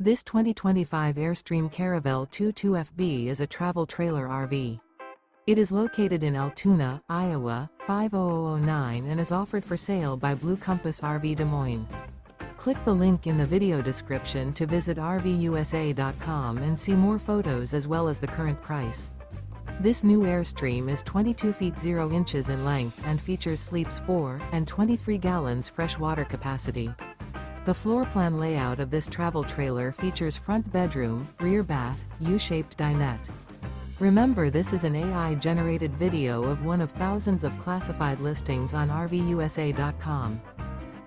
This 2025 Airstream Caravel 22FB is a travel trailer RV. It is located in Altoona, Iowa, 50009 and is offered for sale by Blue Compass RV Des Moines. Click the link in the video description to visit RVUSA.com and see more photos as well as the current price. This new Airstream is 22 feet 0 inches in length and features sleeps 4 and 23 gallons fresh water capacity. The floor plan layout of this travel trailer features front bedroom, rear bath, U-shaped dinette. Remember, this is an AI-generated video of one of thousands of classified listings on RVUSA.com.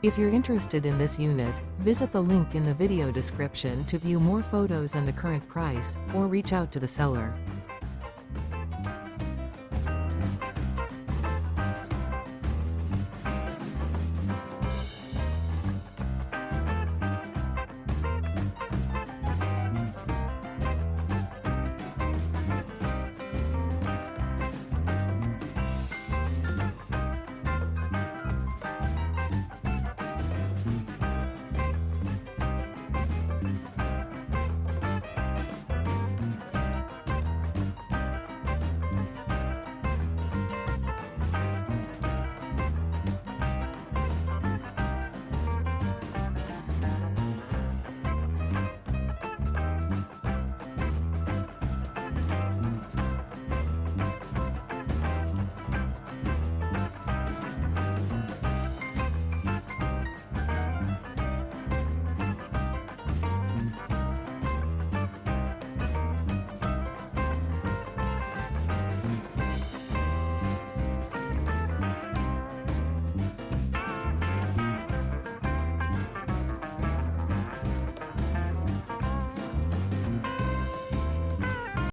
If you're interested in this unit, visit the link in the video description to view more photos and the current price, or reach out to the seller.